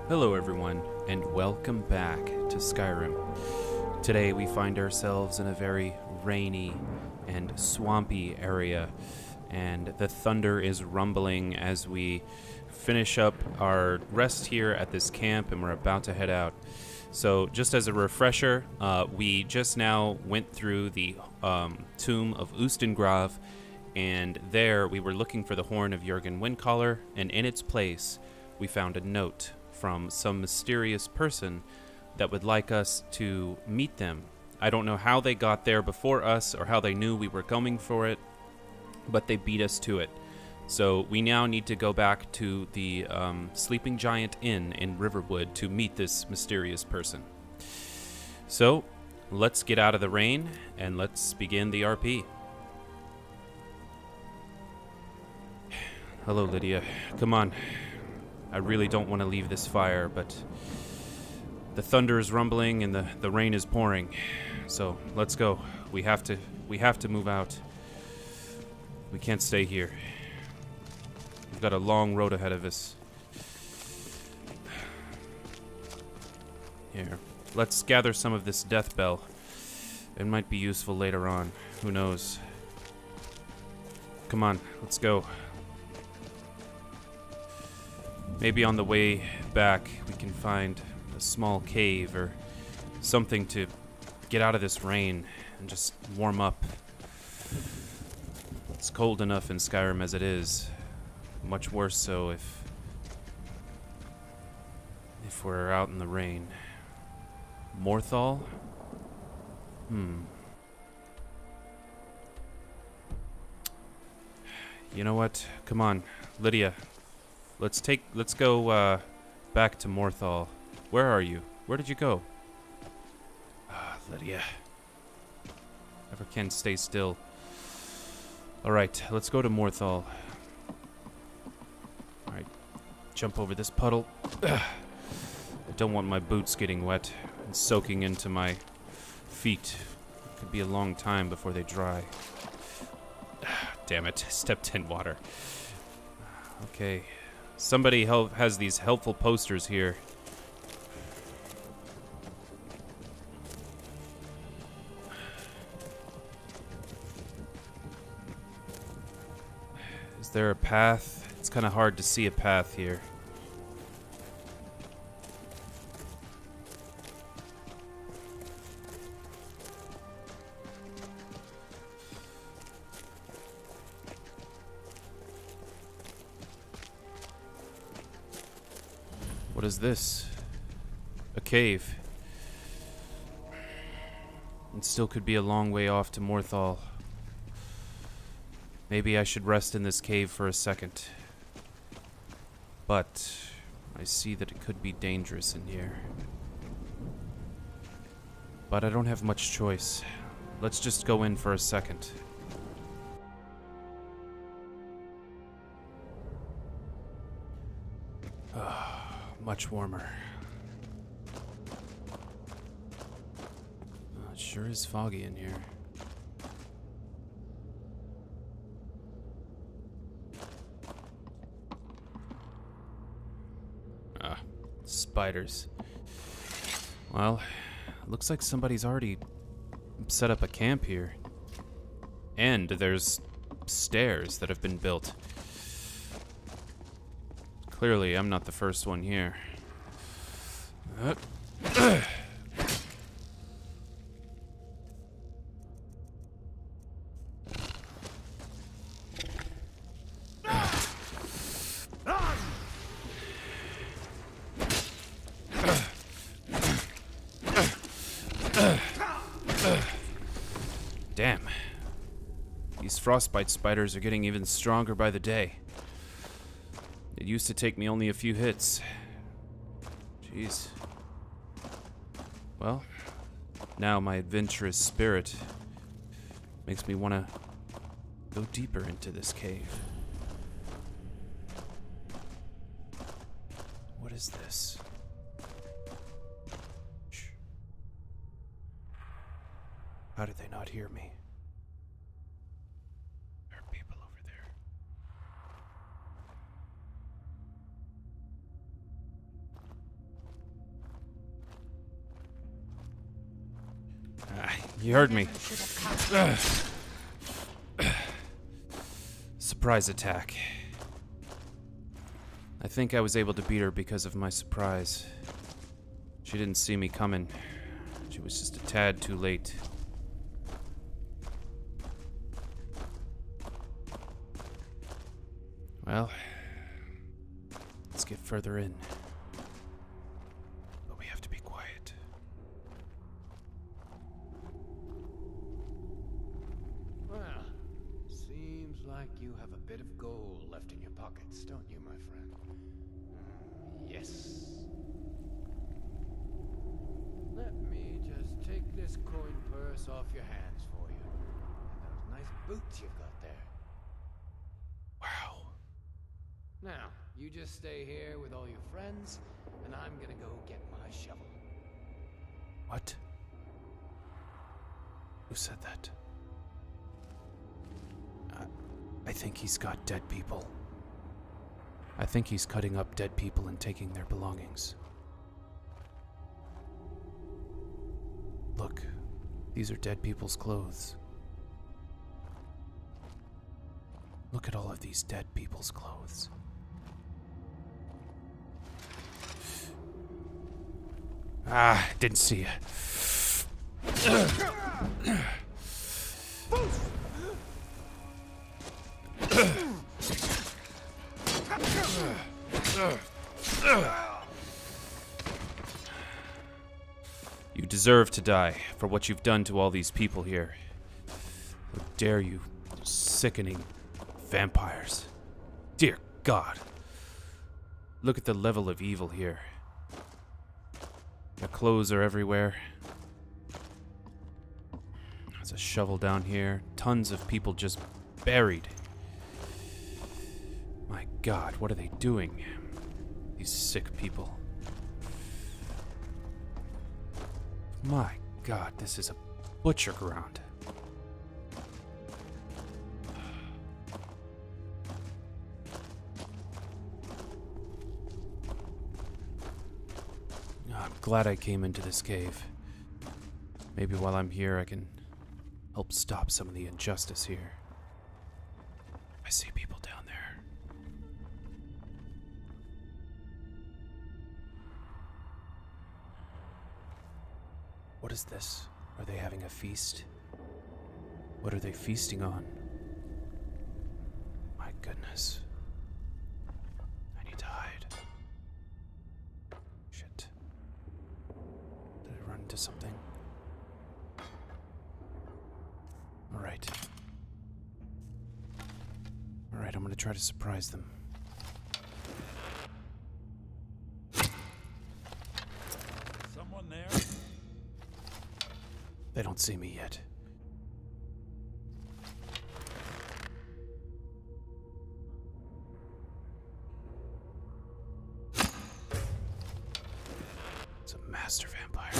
Hello everyone, and welcome back to Skyrim. Today we find ourselves in a very rainy and swampy area, and the thunder is rumbling as we finish up our rest here at this camp, and we're about to head out. So just as a refresher, we just now went through the tomb of Ustengrav, and there we were looking for the horn of Jurgen Windcaller, and in its place we found a note from some mysterious person that would like us to meet them. I don't know how they got there before us or how they knew we were coming for it, but they beat us to it. So we now need to go back to the Sleeping Giant Inn in Riverwood to meet this mysterious person. So let's get out of the rain and let's begin the RP. Hello, Lydia. Come on. I really don't want to leave this fire, but the thunder is rumbling and the rain is pouring. So let's go. We have to move out. We can't stay here. We've got a long road ahead of us. Here, let's gather some of this death bell. It might be useful later on. Who knows? Come on, let's go. Maybe on the way back we can find a small cave or something to get out of this rain and just warm up. It's cold enough in Skyrim as it is. Much worse so if we're out in the rain. Morthal? You know what? Come on, Lydia. Let's go back to Morthal. Where are you? Where did you go? Lydia. Never can stay still. Alright, let's go to Morthal. Alright, jump over this puddle. I don't want my boots getting wet and soaking into my feet. It could be a long time before they dry. Damn it, stepped in water. Okay. Somebody has these helpful posters here. Is there a path? It's kind of hard to see a path here. What is this? A cave. It still could be a long way off to Morthal. Maybe I should rest in this cave for a second. But I see that it could be dangerous in here. But I don't have much choice. Let's just go in for a second. Much warmer. It sure is foggy in here. Spiders. Well, looks like somebody's already set up a camp here. And there's stairs that have been built. Clearly, I'm not the first one here. Damn. These frostbite spiders are getting even stronger by the day. It used to take me only a few hits. Jeez. Well, now my adventurous spirit makes me want to go deeper into this cave. What is this? Shh. How did they not hear me? There are people over there. He heard me. Surprise attack. I think I was able to beat her because of my surprise. She didn't see me coming. She was just a tad too late. Well, let's get further in. But we have to be quiet. Well, seems like you have a bit of gold left in your pockets, don't you, my friend? Yes. Let me just take this coin purse off your hands for you. And those nice boots you've got there. Wow. Now, you just stay here with all your friends, and I'm gonna go get my shovel. What? Who said that? I think he's got dead people. I think he's cutting up dead people and taking their belongings. Look, these are dead people's clothes. Look at all of these dead people's clothes. Ah, didn't see you. You deserve to die for what you've done to all these people here. How dare you, sickening vampires. Dear God. Look at the level of evil here. Their clothes are everywhere. There's a shovel down here. Tons of people just buried. My God, what are they doing? These sick people. My God, this is a butcher ground. I'm glad I came into this cave. Maybe while I'm here I can help stop some of the injustice here. I see people down there. What is this? Are they having a feast? What are they feasting on? My goodness. I need to hide. Shit. Did I run into something? Alright. Alright, I'm gonna try to surprise them. Someone there? They don't see me yet. It's a master vampire.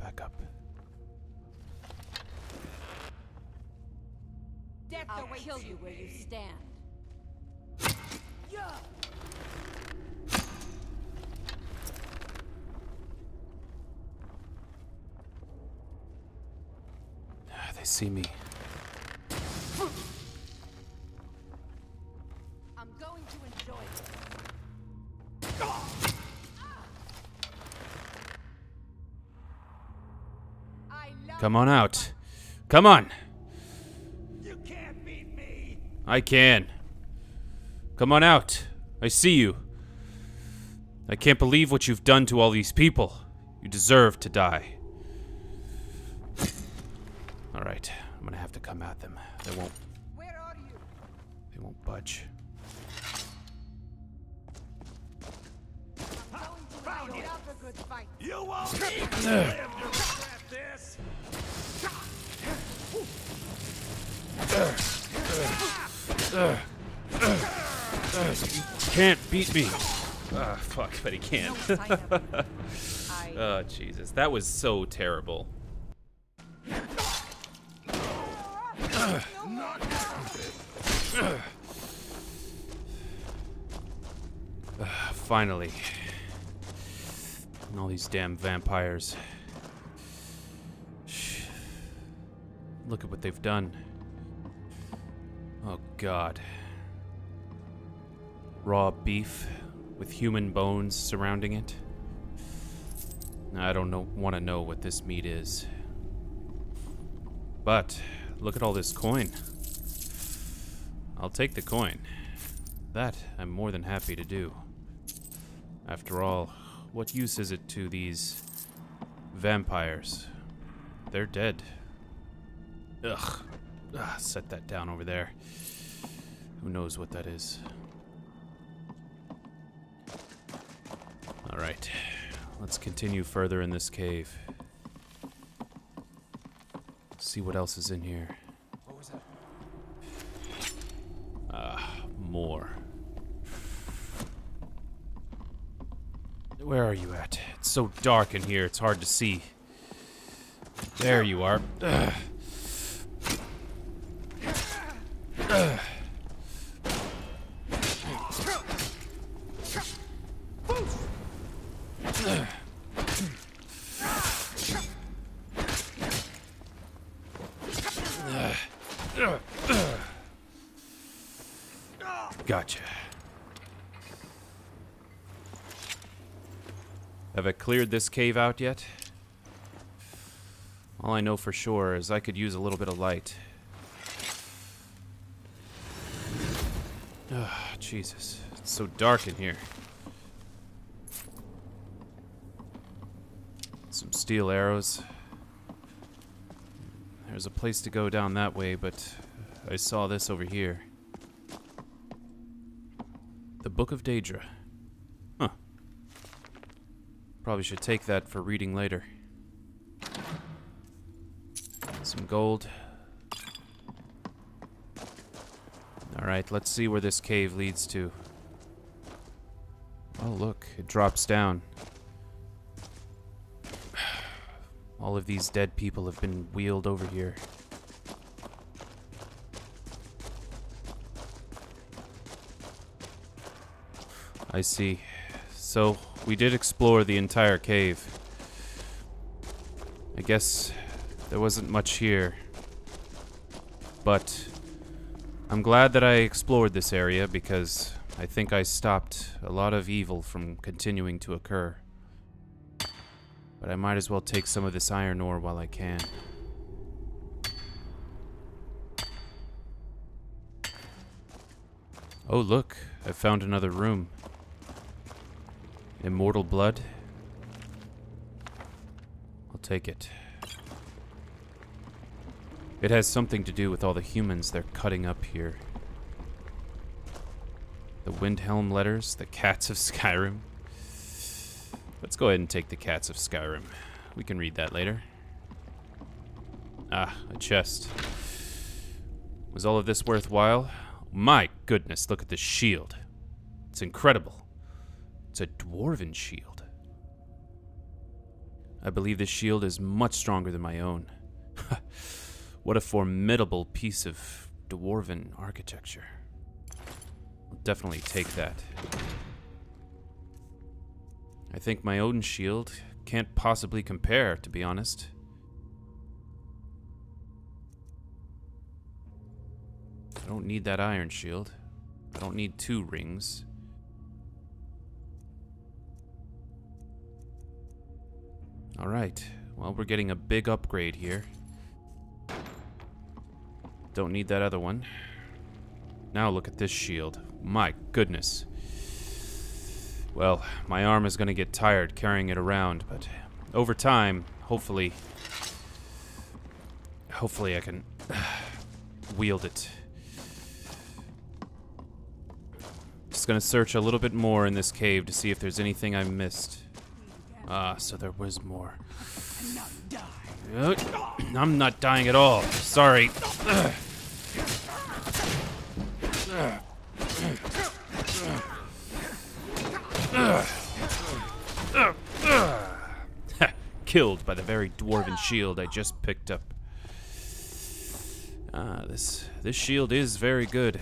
Back up. I'll kill you where you stand. They see me. I'm going to enjoy it. Come on out. Come on. You can't beat me. I can. Come on out. I see you. I can't believe what you've done to all these people. You deserve to die. Alright, I'm gonna have to come at them. They won't. Where are you? They won't budge. I'm going to Found put it. up a good fight. You won't even live to regret this. You can't beat me. Ah, fuck, but he can't. Oh, Jesus. That was so terrible. finally. And all these damn vampires. Shh. Look at what they've done. Oh, God. Raw beef with human bones surrounding it. I don't want to know what this meat is. But, look at all this coin. I'll take the coin. That I'm more than happy to do. After all, what use is it to these vampires? They're dead. Ugh. Set that down over there. Who knows what that is? Alright. Let's continue further in this cave. See what else is in here. What was that? More. Where are you at? It's so dark in here, it's hard to see. There you are. Gotcha. Have I cleared this cave out yet? All I know for sure is I could use a little bit of light. Jesus. It's so dark in here. Some steel arrows. There's a place to go down that way, but I saw this over here. The Book of Daedra. Huh. Probably should take that for reading later. Some gold. Alright, let's see where this cave leads to. Oh, look, it drops down. All of these dead people have been wheeled over here. I see. So, we did explore the entire cave. I guess there wasn't much here. But I'm glad that I explored this area because I think I stopped a lot of evil from continuing to occur. But I might as well take some of this iron ore while I can. Oh look, I found another room. Immortal blood. I'll take it. It has something to do with all the humans they're cutting up here. The Windhelm letters, the cats of Skyrim. Let's go ahead and take the cats of Skyrim. We can read that later. Ah, a chest. Was all of this worthwhile? My goodness, look at this shield. It's incredible. It's a dwarven shield. I believe this shield is much stronger than my own. What a formidable piece of dwarven architecture. I'll definitely take that. I think my own shield can't possibly compare, to be honest. I don't need that iron shield. I don't need 2 rings. Alright, well, we're getting a big upgrade here. Don't need that other one. Now look at this shield. My goodness. Well, my arm is going to get tired carrying it around, but over time, hopefully I can wield it. Just going to search a little bit more in this cave to see if there's anything I missed. Ah, so there was more. I'm not dying at all. Sorry. Killed by the very dwarven shield I just picked up. Ah, this shield is very good.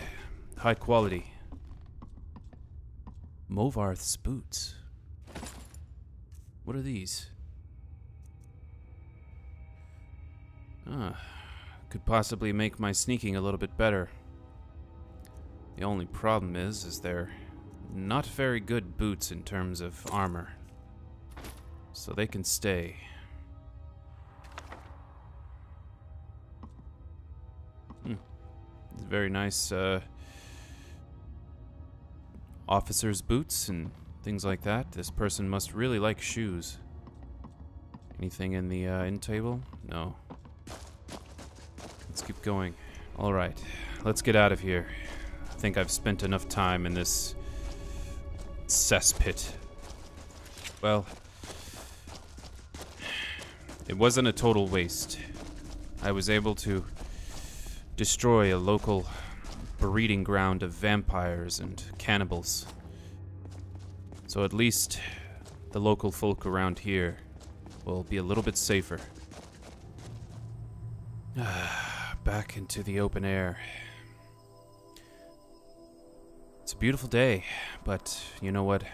High quality. Movarth's boots. What are these? Could possibly make my sneaking a little bit better. The only problem is they're not very good boots in terms of armor. So they can stay. It's very nice, officer's boots and things like that. This person must really like shoes. Anything in the end table? No. Let's keep going. Alright, let's get out of here. I think I've spent enough time in this cesspit. Well, it wasn't a total waste. I was able to destroy a local breeding ground of vampires and cannibals. So at least the local folk around here will be a little bit safer. Back into the open air. It's a beautiful day, but you know what?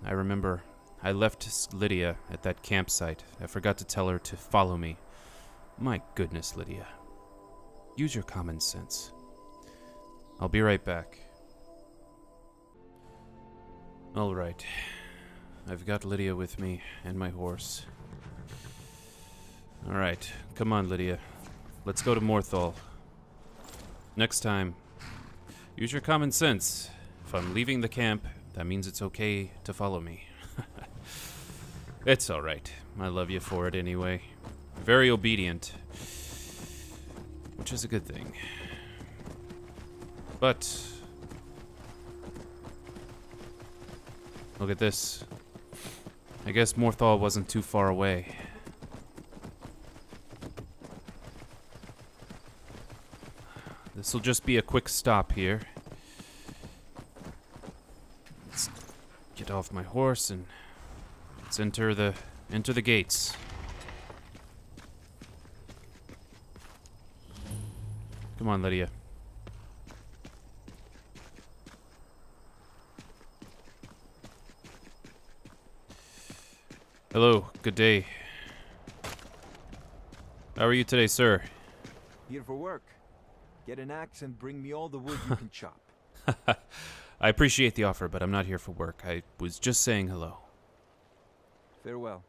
I remember I left Lydia at that campsite. I forgot to tell her to follow me. My goodness, Lydia. Use your common sense. I'll be right back. Alright. I've got Lydia with me and my horse. Alright, come on, Lydia. Let's go to Morthal. Next time, use your common sense. If I'm leaving the camp, that means it's okay to follow me. It's alright. I love you for it anyway. Very obedient. Which is a good thing. But look at this. I guess Morthal wasn't too far away. This will just be a quick stop here. Let's get off my horse and let's enter the gates. Come on, Lydia. Hello, good day. How are you today, sir? Here for work. Get an axe and bring me all the wood you can chop. I appreciate the offer, but I'm not here for work. I was just saying hello. Farewell.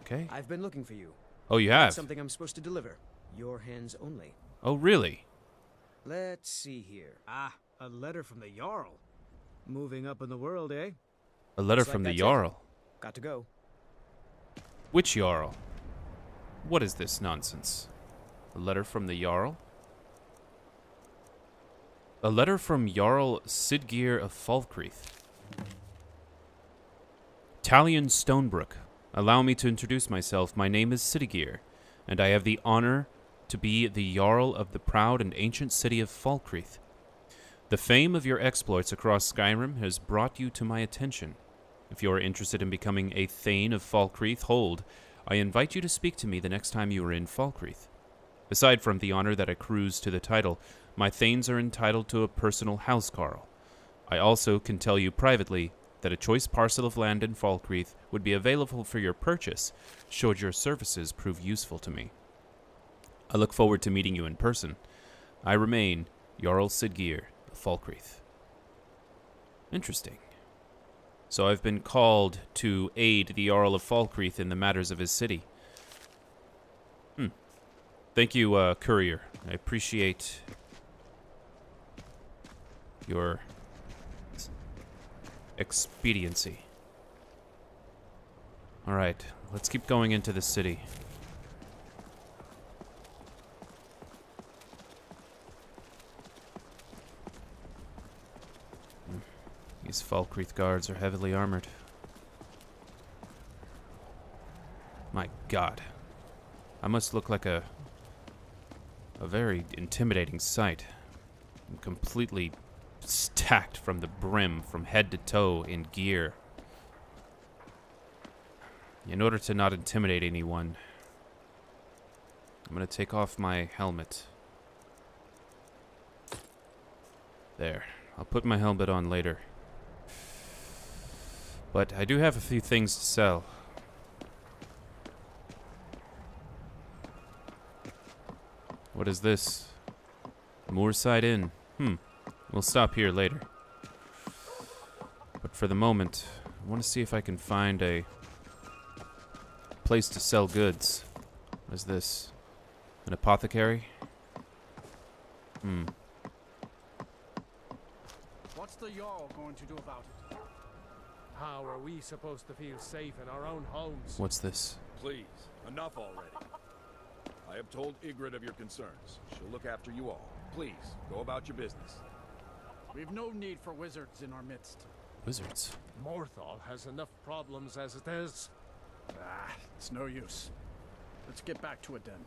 Okay. I've been looking for you. Oh, you have? Something I'm supposed to deliver. Your hands only. Oh, really? Let's see here. Ah, a letter from the Jarl. Moving up in the world, eh? A letter Looks from like the that's it. Jarl. Got to go. Which Jarl? What is this nonsense? A letter from the Jarl? A letter from Jarl Siddgeir of Falkreath. Talion Stonebrook. Allow me to introduce myself. My name is Siddgeir, and I have the honor to be the Jarl of the proud and ancient city of Falkreath. The fame of your exploits across Skyrim has brought you to my attention. If you are interested in becoming a Thane of Falkreath Hold, I invite you to speak to me the next time you are in Falkreath. Aside from the honor that accrues to the title, my Thanes are entitled to a personal housecarl. I also can tell you privately that a choice parcel of land in Falkreath would be available for your purchase, should your services prove useful to me. I look forward to meeting you in person. I remain Jarl Siddgeir of Falkreath. Interesting. So I've been called to aid the Jarl of Falkreath in the matters of his city. Thank you, courier. I appreciate your expediency. Alright, let's keep going into the city. These Falkreath guards are heavily armored. My god. I must look like a very intimidating sight. I'm completely stacked from the brim, from head to toe, in gear. In order to not intimidate anyone, I'm gonna take off my helmet. There. I'll put my helmet on later. But I do have a few things to sell. What is this? Moorside Inn. We'll stop here later. But for the moment, I want to see if I can find a place to sell goods. What is this? An apothecary? What's the Jarl going to do about it? How are we supposed to feel safe in our own homes? What's this? Please, enough already. I have told Ygritte of your concerns. She'll look after you all. Please, go about your business. We've no need for wizards in our midst. Wizards. Morthal has enough problems as it is. It's no use. Let's get back to it then.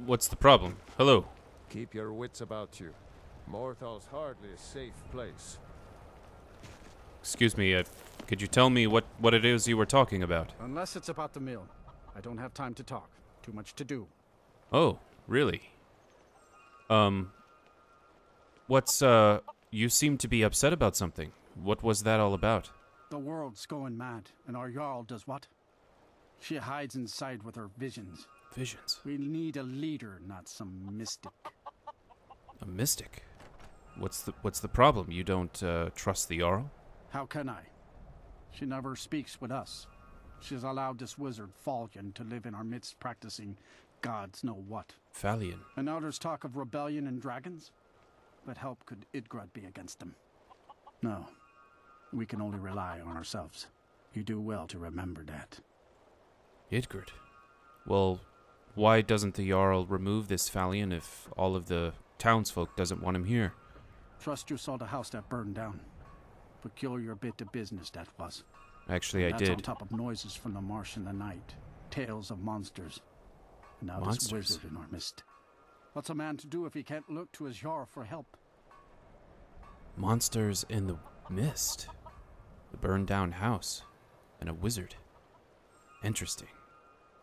What's the problem? Hello. Keep your wits about you. Morthal's hardly a safe place. Excuse me, could you tell me what it is you were talking about? Unless it's about the mill. I don't have time to talk. Too much to do. Oh, really? You seem to be upset about something. What was that all about? The world's going mad, and our Jarl does what? She hides inside with her visions. Visions? We need a leader, not some mystic. A mystic? What's the problem? You don't, trust the Jarl? How can I? She never speaks with us. She's allowed this wizard, Fallion, to live in our midst practicing gods know what. Fallion? And now there's talk of rebellion and dragons? But help could Ygritte be against them? No. We can only rely on ourselves. You do well to remember that. Ygritte? Well, why doesn't the Jarl remove this Fallion if all of the townsfolk doesn't want him here? Trust you saw the house that burned down. Peculiar bit of business that was. Actually, and I that's did. on top of noises from the marsh in the night. Tales of monsters. And now this wizard in our midst. What's a man to do if he can't look to his Jarl for help? Monsters in the mist. The burned down house. And a wizard. Interesting.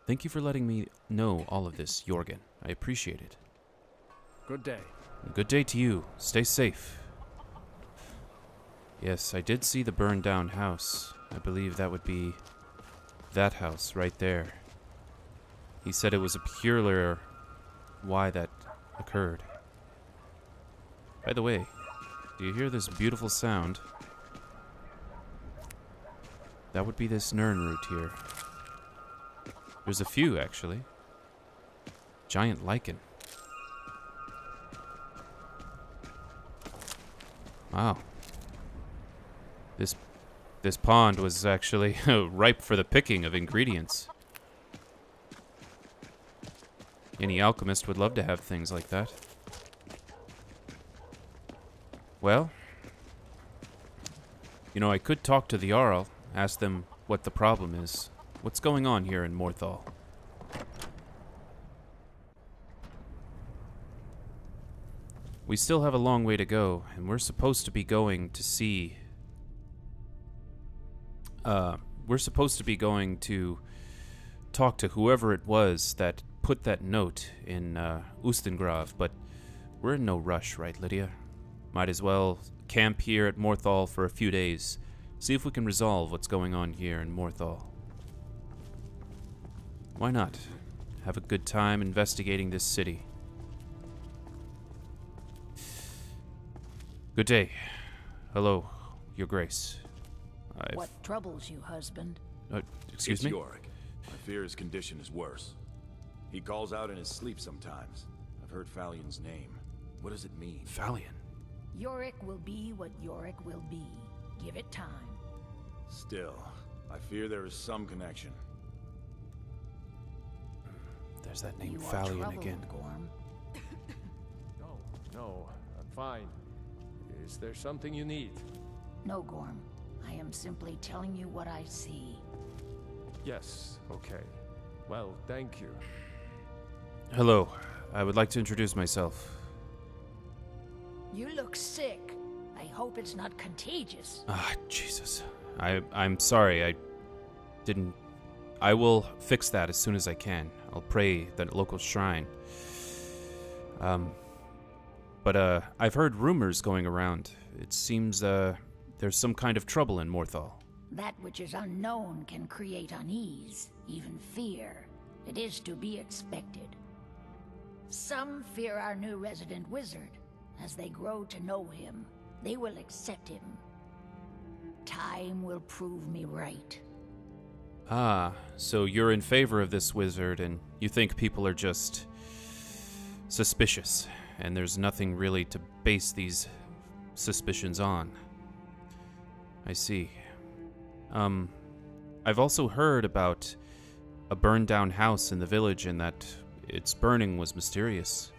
Thank you for letting me know all of this, Jorgen. I appreciate it. Good day. Good day to you. Stay safe. Yes, I did see the burned down house. I believe that would be that house right there. He said it was a peculiar why that occurred. By the way, do you hear this beautiful sound? That would be this Nirnroot here. There's a few, actually. Giant lichen. Wow. This pond was actually ripe for the picking of ingredients. Any alchemist would love to have things like that. Well, you know, I could talk to the Jarl, ask them what the problem is. What's going on here in Morthal? We still have a long way to go, and we're supposed to be going to see... we're supposed to be going to talk to whoever it was that put that note in Ustengrav, but we're in no rush, right, Lydia? Might as well camp here at Morthal for a few days, see if we can resolve what's going on here in Morthal. Why not? Have a good time investigating this city. Good day. Hello, Your Grace. What troubles you, husband? Excuse It's me? Yorick. I fear his condition is worse. He calls out in his sleep sometimes. I've heard Fallion's name. What does it mean? Fallion. Yorick will be what Yorick will be. Give it time. Still, I fear there is some connection. There's that name You are Fallion troubled, again. Gorm. No, I'm fine. Is there something you need? No, Gorm. I am simply telling you what I see. Yes, okay. Well, thank you. Hello. I would like to introduce myself. You look sick. I hope it's not contagious. Ah, Jesus. I'm sorry. I will fix that as soon as I can. I'll pray at the local shrine. But I've heard rumors going around. It seems, there's some kind of trouble in Morthal. That which is unknown can create unease, even fear. It is to be expected. Some fear our new resident wizard. As they grow to know him, they will accept him. Time will prove me right. Ah, so you're in favor of this wizard, and you think people are just suspicious, and there's nothing really to base these suspicions on. I see. I've also heard about a burned down house in the village and that its burning was mysterious.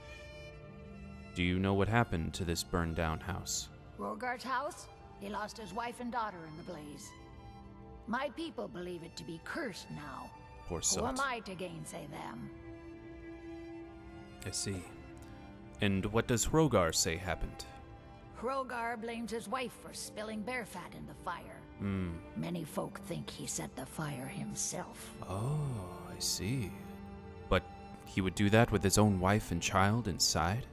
Do you know what happened to this burned down house? Rogar's house? He lost his wife and daughter in the blaze. My people believe it to be cursed now. Poor Who sot. am I to gainsay them? I see. And what does Rogar say happened? Rogar blames his wife for spilling bear fat in the fire. Many folk think he set the fire himself. Oh, I see. But he would do that with his own wife and child inside?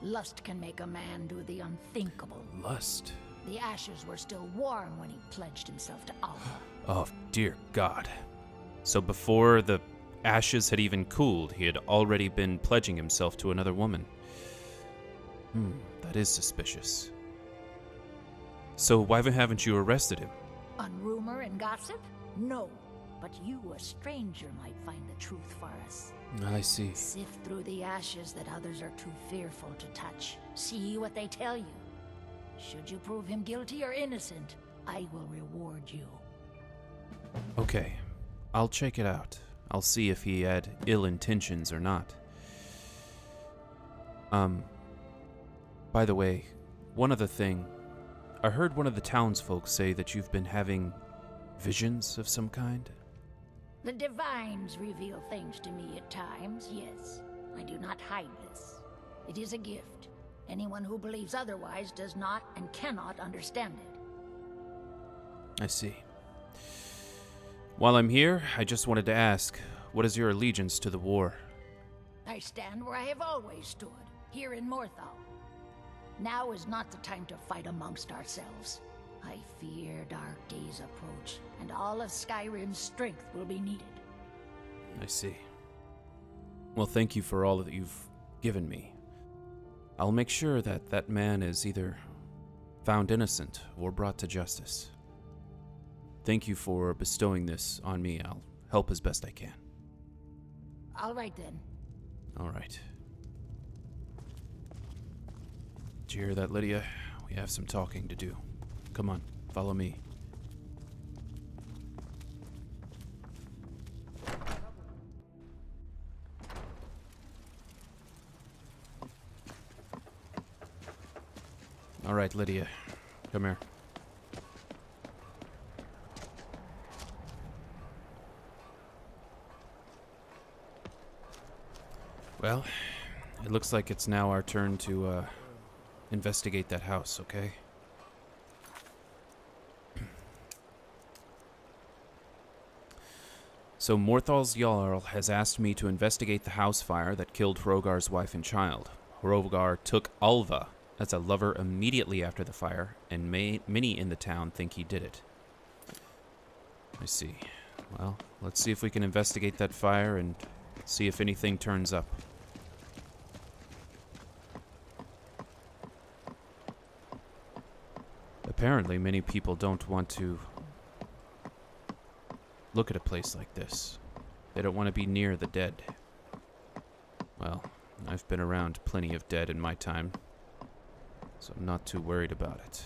Lust can make a man do the unthinkable. Lust? The ashes were still warm when he pledged himself to Alva. Oh, dear God. So before the ashes had even cooled, he had already been pledging himself to another woman. That is suspicious. So why haven't you arrested him? On rumor and gossip? No. But you, a stranger, might find the truth for us. I see. Sift through the ashes that others are too fearful to touch. See what they tell you. Should you prove him guilty or innocent, I will reward you. Okay. I'll check it out. I'll see if he had ill intentions or not. By the way, one other thing. I heard one of the townsfolk say that you've been having visions of some kind. The divines reveal things to me at times, yes. I do not hide this. It is a gift. Anyone who believes otherwise does not and cannot understand it. I see. While I'm here, I just wanted to ask, what is your allegiance to the war? I stand where I have always stood, here in Morthal. Now is not the time to fight amongst ourselves. I fear dark days approach, and all of Skyrim's strength will be needed. I see. Well, thank you for all that you've given me. I'll make sure that that man is either found innocent or brought to justice. Thank you for bestowing this on me. I'll help as best I can. All right, then. All right. Did you hear that, Lydia? We have some talking to do. Come on, follow me. All right, Lydia. Come here. Well, it looks like it's now our turn to, investigate that house, okay? So Morthal's Jarl has asked me to investigate the house fire that killed Rogar's wife and child. Rogar took Alva as a lover immediately after the fire, and many in the town think he did it. I see. Well, let's see if we can investigate that fire and see if anything turns up. Apparently, many people don't want to look at a place like this. They don't want to be near the dead. Well, I've been around plenty of dead in my time, so I'm not too worried about it.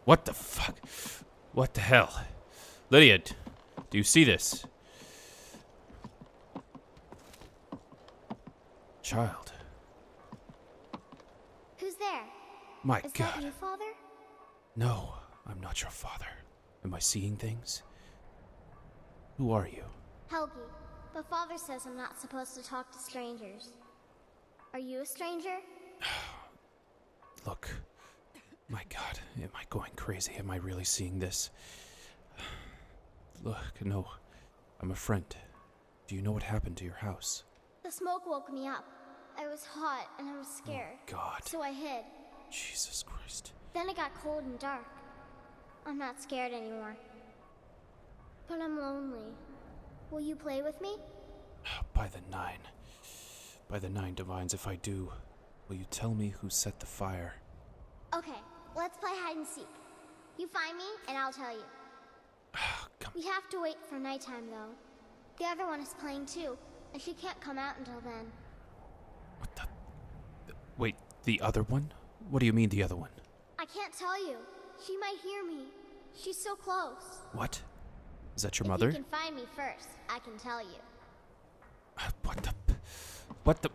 What the fuck? What the hell? Lydia, do you see this? Child. Who's there? My Is God. that you, Father? No, I'm not your father. Am I seeing things? Who are you? Helgi. But Father says I'm not supposed to talk to strangers. Are you a stranger? Look. My God, am I going crazy? Am I really seeing this? Look, no. I'm a friend. Do you know what happened to your house? The smoke woke me up. I was hot and I was scared. God. So I hid. Jesus Christ. Then it got cold and dark. I'm not scared anymore. But I'm lonely. Will you play with me? By the nine. By the nine divines, if I do, will you tell me who set the fire? Okay, let's play hide and seek. You find me, and I'll tell you. We have to wait for nighttime, though. The other one is playing too, and she can't come out until then. What the... Wait, the other one? What do you mean, the other one? I can't tell you. She might hear me. She's so close. What? Is that your mother? If you can find me first, I can tell you. What the... What the...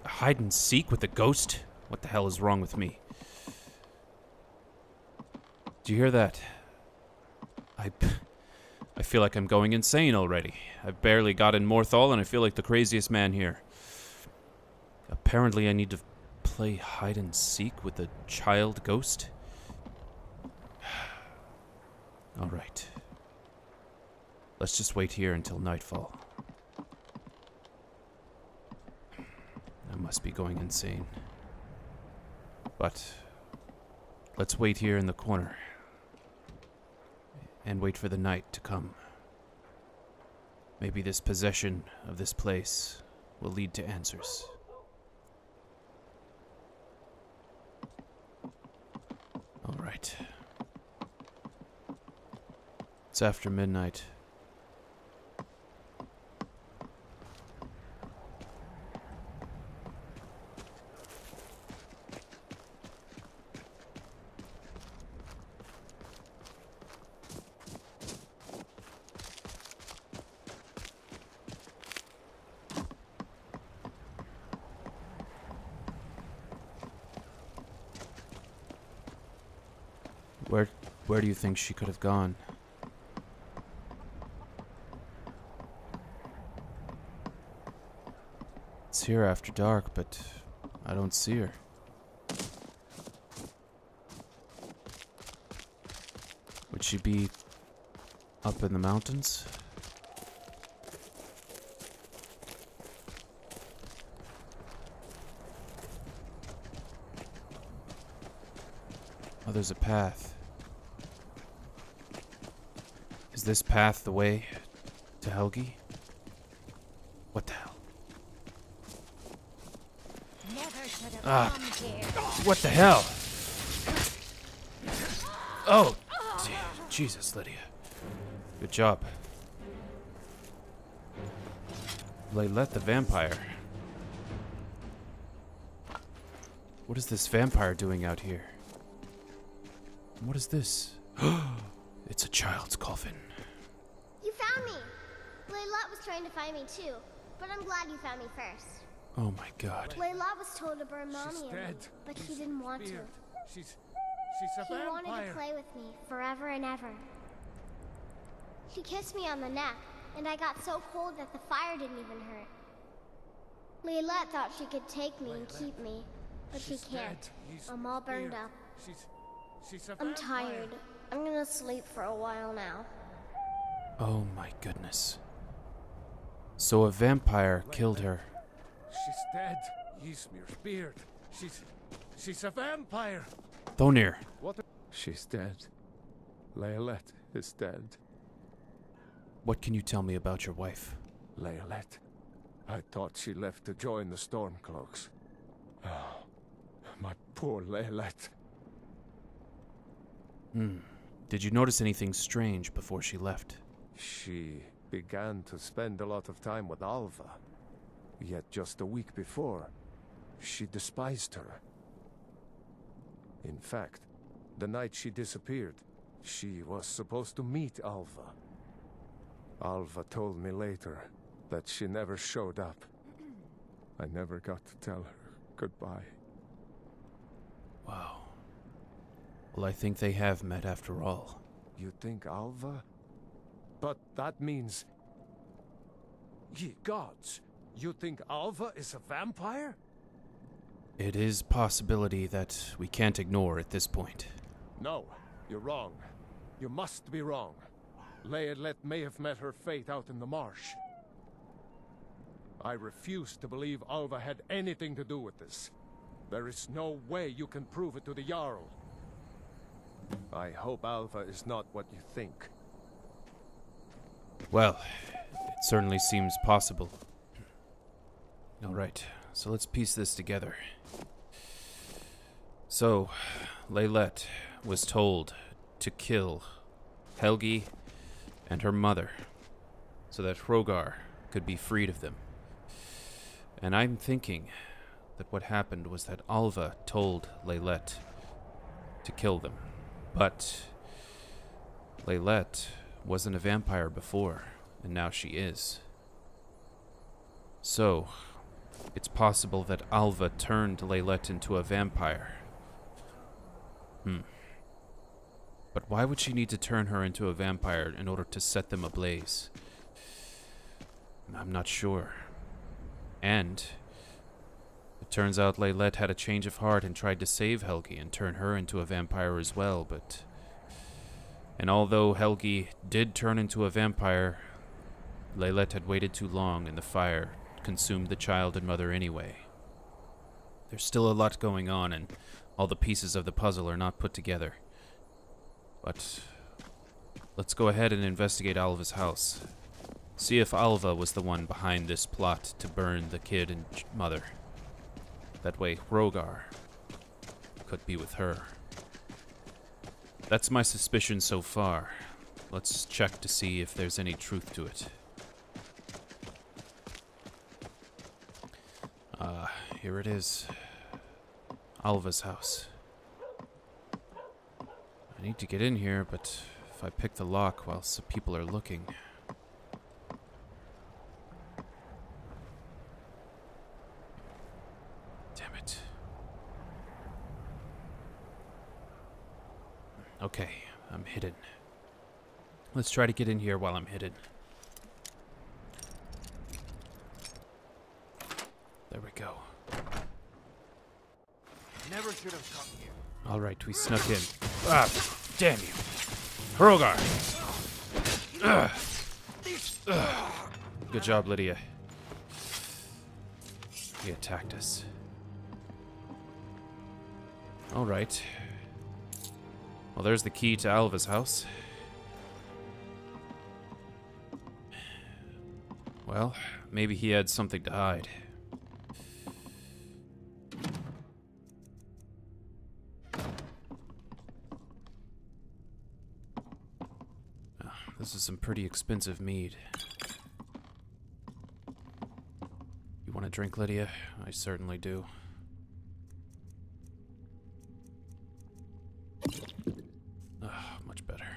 Hide and seek with the ghost? What the hell is wrong with me? Do you hear that? I feel like I'm going insane already. I barely got in Morthal and I feel like the craziest man here. Apparently I need to play hide and seek with a child ghost? Alright. Let's just wait here until nightfall. I must be going insane. But let's wait here in the corner. And wait for the night to come. Maybe this possession of this place will lead to answers. Alright. It's after midnight. Where do you think she could have gone? It's here after dark, but I don't see her. Would she be up in the mountains? Oh, there's a path. Is this path the way to Helgi? What the hell? What the hell? Oh, Jesus, Lydia. Good job. Lair the vampire. What is this vampire doing out here? What is this? It's a child's coffin. You found me! Layla was trying to find me too, but I'm glad you found me first. Oh my god. Layla was told to burn Mommy and me, but she didn't want to. She's a vampire. He wanted to play with me forever and ever. She kissed me on the neck, and I got so cold that the fire didn't even hurt. Layla thought she could take me and keep me, but she can't. I'm all burned up. I'm tired. I'm gonna sleep for a while now. Oh my goodness. So a vampire killed her. She's dead. Ysmir's beard. She's a vampire. Thonir. What? She's dead. Lairlet is dead. What can you tell me about your wife? Lairlet. I thought she left to join the Stormcloaks. Oh, my poor Lairlet. Did you notice anything strange before she left? She began to spend a lot of time with Alva. Yet just a week before, she despised her. In fact, the night she disappeared, she was supposed to meet Alva. Alva told me later that she never showed up. I never got to tell her goodbye. Wow. Well, I think they have met after all. You think Alva? But that means... Ye gods! You think Alva is a vampire? It is a possibility that we can't ignore at this point. No, you're wrong. You must be wrong. Lairlet may have met her fate out in the marsh. I refuse to believe Alva had anything to do with this. There is no way you can prove it to the Jarl. I hope Alva is not what you think. Well, it certainly seems possible. Alright, so let's piece this together. So, Laylette was told to kill Helgi and her mother so that Hrogar could be freed of them. And I'm thinking that what happened was that Alva told Laylette to kill them. But Laylette wasn't a vampire before, and now she is. So, it's possible that Alva turned Laylette into a vampire. But why would she need to turn her into a vampire in order to set them ablaze? I'm not sure. And it turns out Laylette had a change of heart and tried to save Helgi and turn her into a vampire as well, but... And although Helgi did turn into a vampire, Laylette had waited too long and the fire consumed the child and mother anyway. There's still a lot going on and all the pieces of the puzzle are not put together. But let's go ahead and investigate Alva's house. See if Alva was the one behind this plot to burn the kid and mother. That way Hrogar could be with her. That's my suspicion so far. Let's check to see if there's any truth to it. Here it is. Alva's house. I need to get in here, but if I pick the lock while some people are looking... Damn it. Okay, I'm hidden. Let's try to get in here while I'm hidden. There we go. Never should have come here. Alright, we snuck in. Ah, damn you. Hrogar! Good job, Lydia. He attacked us. Alright. Well, there's the key to Alva's house. Well, maybe he had something to hide. This is some pretty expensive mead. You want a drink, Lydia? I certainly do. Much better.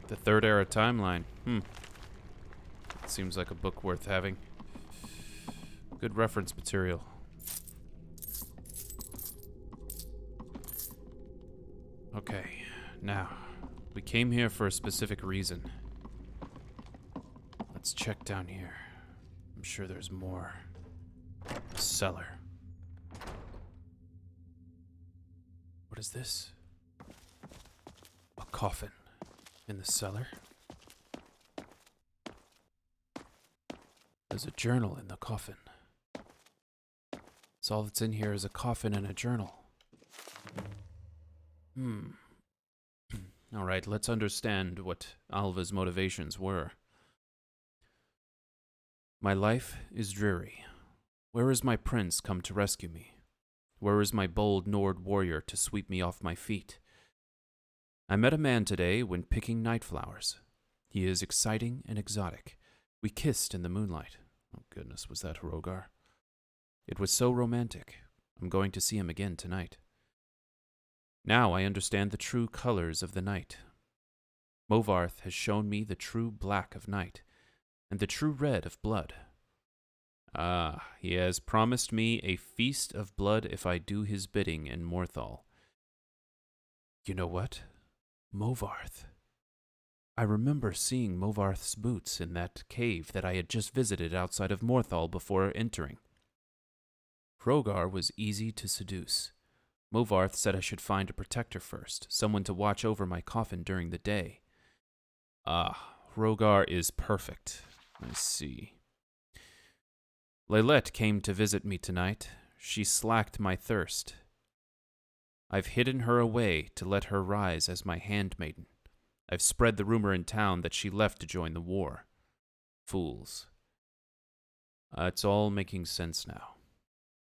The Third Era timeline. Seems like a book worth having. Good reference material. Okay, now, we came here for a specific reason. Let's check down here. I'm sure there's more. A cellar. What is this? A coffin in the cellar? There's a journal in the coffin. So all that's in here is a coffin and a journal. Alright, let's understand what Alva's motivations were. My life is dreary. Where is my prince come to rescue me? Where is my bold Nord warrior to sweep me off my feet? I met a man today when picking night flowers. He is exciting and exotic. We kissed in the moonlight. Oh goodness, was that Hrogar? It was so romantic. I'm going to see him again tonight. Now I understand the true colors of the night. Movarth has shown me the true black of night, and the true red of blood. Ah, he has promised me a feast of blood if I do his bidding in Morthal. You know what? Movarth. I remember seeing Movarth's boots in that cave that I had just visited outside of Morthal before entering. Hrogar was easy to seduce. Movarth said I should find a protector first, someone to watch over my coffin during the day. Ah, Hrogar is perfect. I see. Lailette came to visit me tonight. She slacked my thirst. I've hidden her away to let her rise as my handmaiden. I've spread the rumor in town that she left to join the war. Fools. It's all making sense now.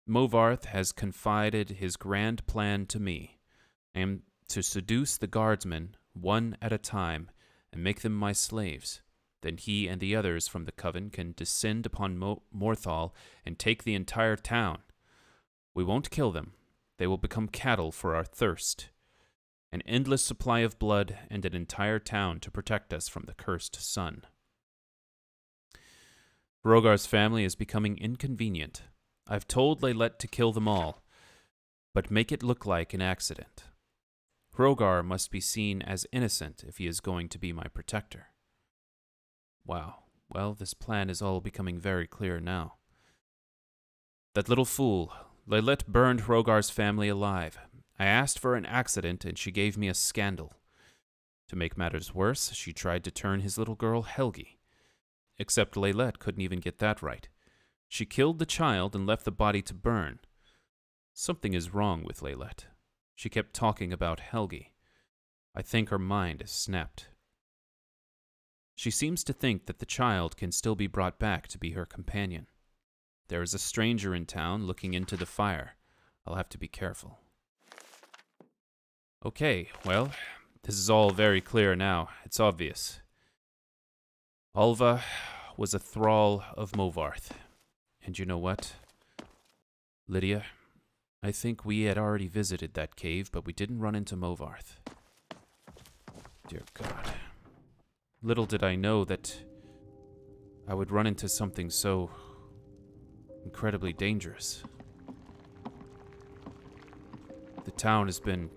Movarth has confided his grand plan to me. I am to seduce the guardsmen one at a time and make them my slaves. Then he and the others from the coven can descend upon Morthal and take the entire town. We won't kill them. They will become cattle for our thirst. An endless supply of blood and an entire town to protect us from the cursed sun. Hrogar's family is becoming inconvenient. I've told Lailette to kill them all, but make it look like an accident. Hrogar must be seen as innocent if he is going to be my protector. Wow, well, this plan is all becoming very clear now. That little fool, Lailette burned Hrogar's family alive. I asked for an accident and she gave me a scandal. To make matters worse, she tried to turn his little girl Helgi. Except Lailette couldn't even get that right. She killed the child and left the body to burn. Something is wrong with Lailette. She kept talking about Helgi. I think her mind is snapped. She seems to think that the child can still be brought back to be her companion. There is a stranger in town looking into the fire. I'll have to be careful. Okay, well, this is all very clear now. It's obvious. Alva was a thrall of Movarth. And you know what? Lydia, I think we had already visited that cave, but we didn't run into Movarth. Dear God. Little did I know that I would run into something so incredibly dangerous. The town has been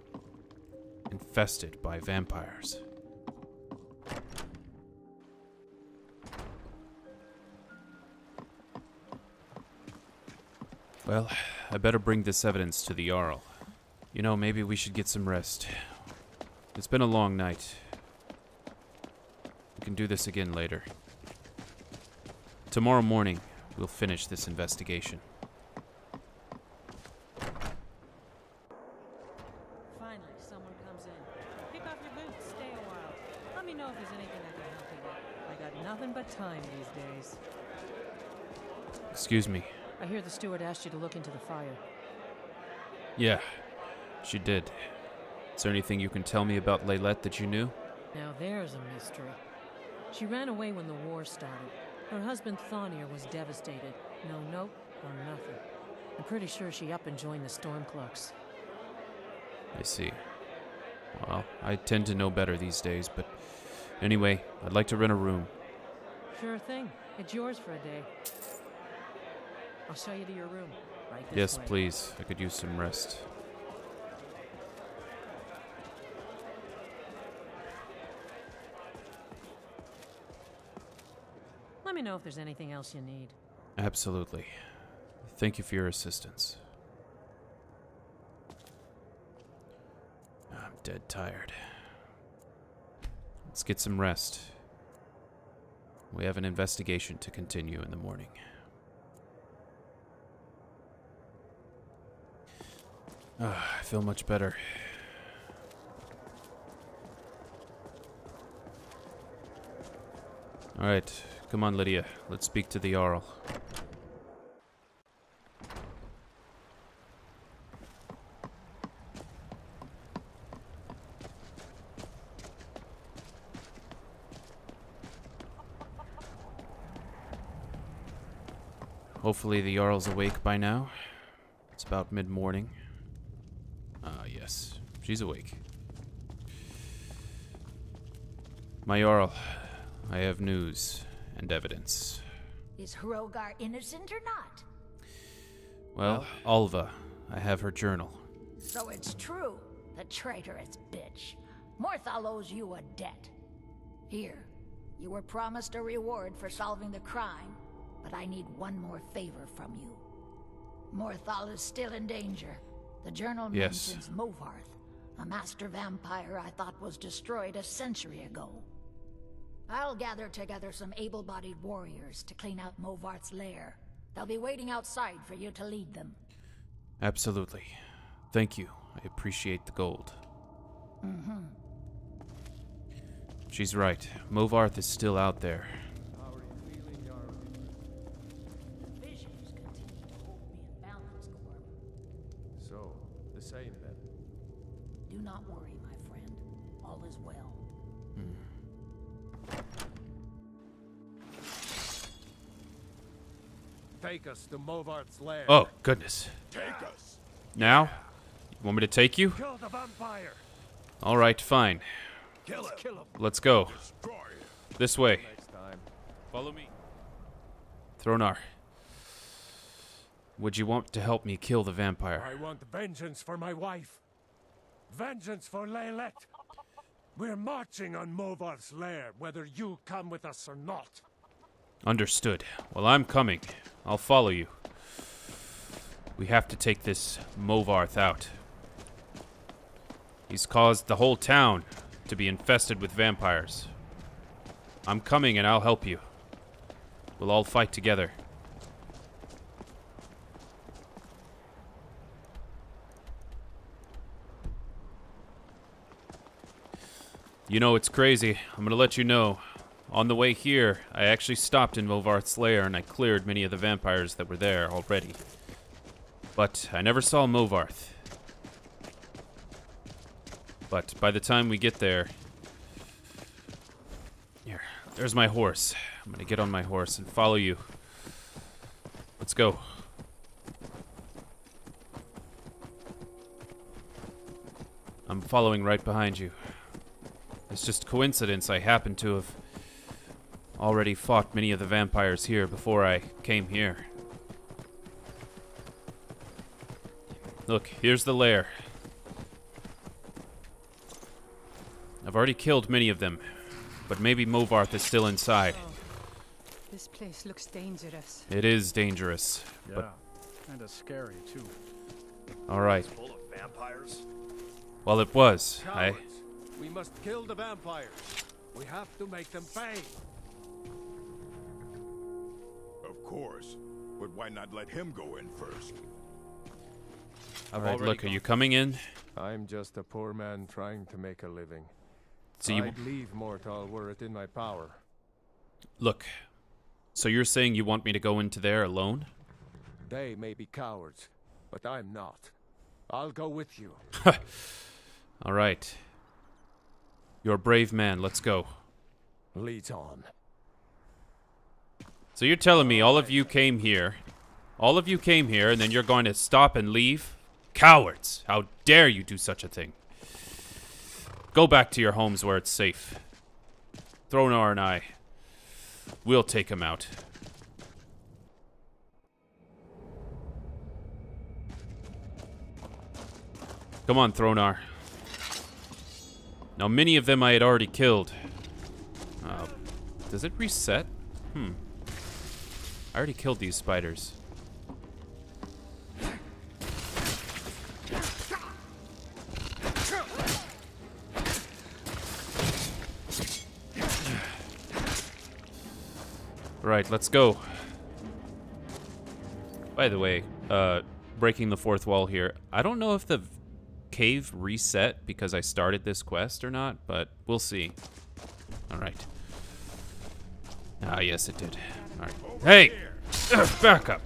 infested by vampires. Well, I better bring this evidence to the Jarl. You know, maybe we should get some rest. It's been a long night. We can do this again later. Tomorrow morning, we'll finish this investigation. Finally, someone comes in. Pick off your boots, stay a while. Let me know if there's anything I can help you with. I got nothing but time these days. Excuse me. I hear the steward asked you to look into the fire. Yeah, she did. Is there anything you can tell me about Lailette that you knew? Now there's a mystery. She ran away when the war started. Her husband Thonir was devastated. No note or nothing. I'm pretty sure she up and joined the Stormcloaks. I see. Well, I tend to know better these days, but anyway, I'd like to rent a room. Sure thing. It's yours for a day. I'll show you to your room. Right this Yes, way. please. I could use some rest. Let me know if there's anything else you need. Absolutely. Thank you for your assistance. I'm dead tired. Let's get some rest. We have an investigation to continue in the morning. I feel much better. Alright, come on, Lydia. Let's speak to the Jarl. Hopefully the Jarl's awake by now. It's about mid-morning. Yes, she's awake. My Jarl, I have news and evidence. Is Hrogar innocent or not? Well, Alva, I have her journal. So it's true, the traitorous bitch. Morthal owes you a debt. Here, you were promised a reward for solving the crime, but I need one more favor from you. Morthal is still in danger. The journal mentions Movarth, a master vampire I thought was destroyed a century ago. I'll gather together some able-bodied warriors to clean out Movarth's lair. They'll be waiting outside for you to lead them. Absolutely. Thank you. I appreciate the gold. Mm-hmm. She's right. Movarth is still out there. How are you feeling, Jarl? Visions continue to hold me in balance, Gorm. So, the same then. Do not worry, my friend. All is well. Take us to Movarth's lair. Oh, goodness. Take us. Now? You want me to take you? Kill the vampire. All right, fine. Kill him. Let's go. Destroy him. This way. Next time. Follow me. Thronar. Would you want to help me kill the vampire? I want vengeance for my wife. Vengeance for Lair. We're marching on Movarth's lair, whether you come with us or not. Understood. Well, I'm coming. I'll follow you. We have to take this Movarth out. He's caused the whole town to be infested with vampires. I'm coming and I'll help you. We'll all fight together. You know, it's crazy. I'm gonna let you know. On the way here, I actually stopped in Movarth's lair and I cleared many of the vampires that were there already. But I never saw Movarth. But by the time we get there... Here, there's my horse. I'm gonna get on my horse and follow you. Let's go. I'm following right behind you. It's just coincidence I happen to have already fought many of the vampires here before I came here. Look, here's the lair. I've already killed many of them, but maybe Movarth is still inside. This place looks dangerous. It is dangerous, Yeah, but kinda scary too. all right. Full of vampires. Well, it was. Cowards. We must kill the vampires. We have to make them pay. Of course. But why not let him go in first? All right, look, are you coming in? I'm just a poor man trying to make a living. So you I'd leave Morthal were it in my power. look. So you're saying you want me to go into there alone? They may be cowards, but I'm not. I'll go with you. All right. You're a brave man. Let's go. Leads on. So you're telling me all of you came here, and then you're going to stop and leave? Cowards! How dare you do such a thing? Go back to your homes where it's safe. Thronar and I, we'll take him out. Come on, Thronar. Now, many of them I had already killed. Does it reset? I already killed these spiders. Right, let's go. By the way, breaking the fourth wall here. I don't know if the cave reset because I started this quest or not, but we'll see. All right. Ah, yes, it did. All right. Hey! Back up.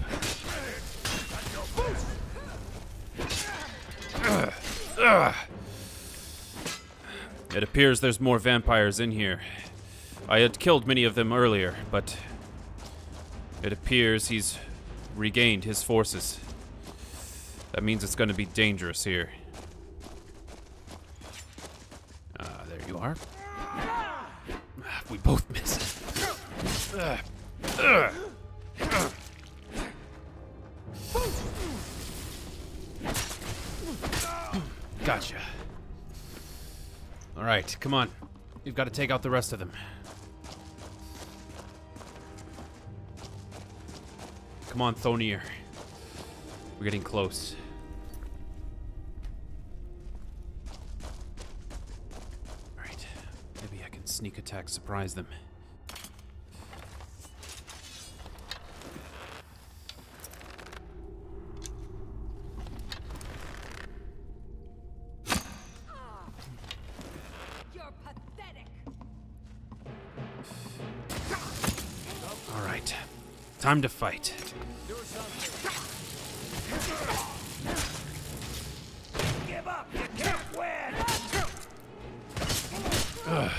It appears there's more vampires in here. I had killed many of them earlier, but it appears he's regained his forces. That means it's going to be dangerous here. There you are. We both missed. Gotcha. All right, come on. You've got to take out the rest of them. Come on, Thonir. We're getting close. All right. Maybe I can sneak attack, surprise them. Time to fight. Do something. Give up. You can't win. Ugh.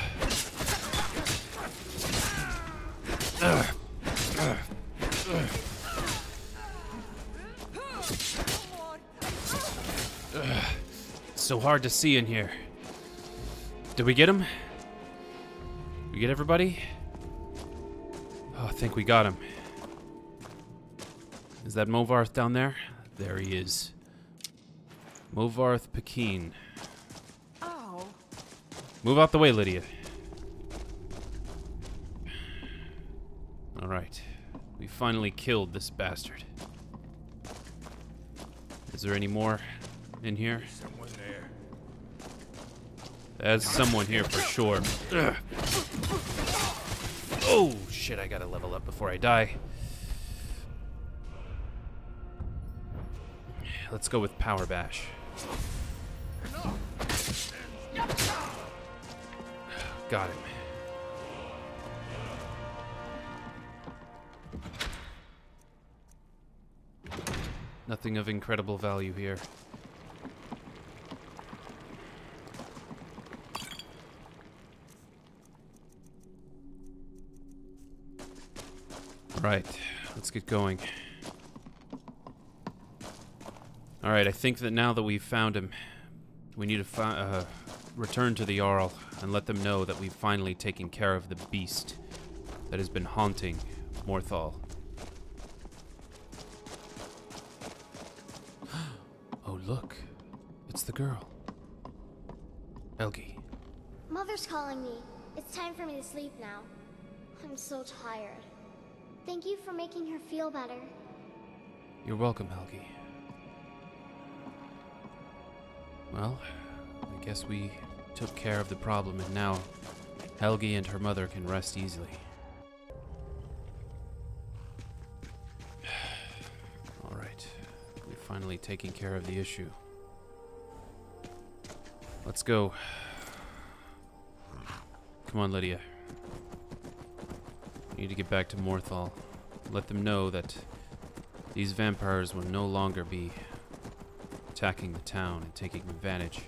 It's so hard to see in here. Did we get him? We get everybody? Oh, I think we got him. Is that Movarth down there? There he is. Movarth Pekin. Oh. Move out the way, Lydia. Alright. We finally killed this bastard. Is there any more in here? Someone there. There's someone here for sure. Ugh. Oh, shit, I gotta level up before I die. Let's go with Power Bash. Got him. Nothing of incredible value here. Right, let's get going. Alright, I think that now that we've found him, we need to return to the Jarl and let them know that we've finally taken care of the beast that has been haunting Morthal. Oh, look. It's the girl. Helgi. Mother's calling me. It's time for me to sleep now. I'm so tired. Thank you for making her feel better. You're welcome, Helgi. Well, I guess we took care of the problem, and now Helgi and her mother can rest easily. Alright, we've finally taken care of the issue. Let's go. Come on, Lydia. We need to get back to Morthal. Let them know that these vampires will no longer be attacking the town and taking advantage.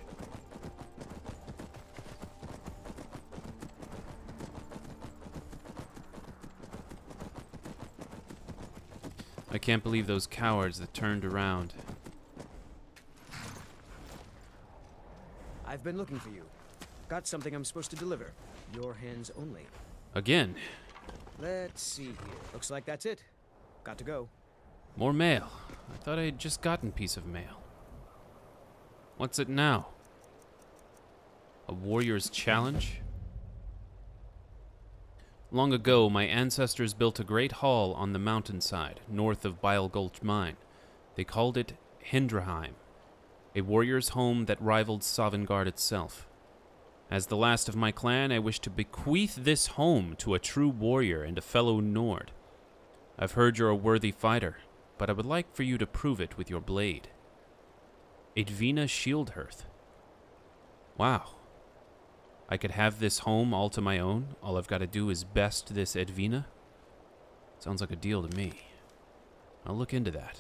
I can't believe those cowards that turned around. I've been looking for you. Got something I'm supposed to deliver. Your hands only. Again. Let's see here. Looks like that's it. Got to go. More mail. I thought I had just gotten a piece of mail. What's it now? A warrior's challenge? Long ago, my ancestors built a great hall on the mountainside, north of Bile Gulch Mine. They called it Hindraheim, a warrior's home that rivaled Sovngarde itself. As the last of my clan, I wish to bequeath this home to a true warrior and a fellow Nord. I've heard you're a worthy fighter, but I would like for you to prove it with your blade. Edvina Shieldhearth. Wow. I could have this home all to my own. All I've got to do is best this Edvina. Sounds like a deal to me. I'll look into that.